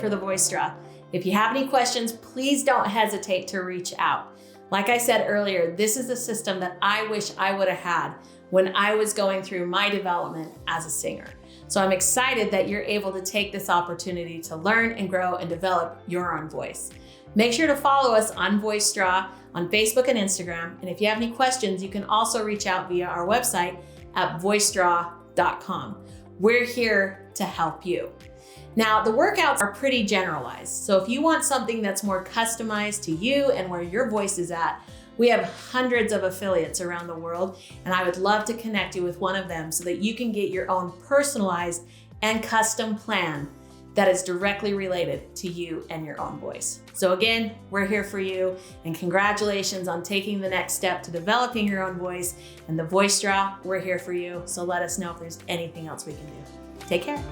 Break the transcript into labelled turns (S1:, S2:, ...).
S1: for the Voice Draw. If you have any questions, please don't hesitate to reach out. Like I said earlier, this is a system that I wish I would have had when I was going through my development as a singer. So I'm excited that you're able to take this opportunity to learn and grow and develop your own voice. Make sure to follow us on Voice Draw on Facebook and Instagram. And if you have any questions, you can also reach out via our website at voicedraw.com. We're here to help you. Now, the workouts are pretty generalized. So if you want something that's more customized to you and where your voice is at, we have hundreds of affiliates around the world, and I would love to connect you with one of them so that you can get your own personalized and custom plan that is directly related to you and your own voice. So again, we're here for you, and congratulations on taking the next step to developing your own voice. And the Voice Draw, we're here for you. So let us know if there's anything else we can do. Take care.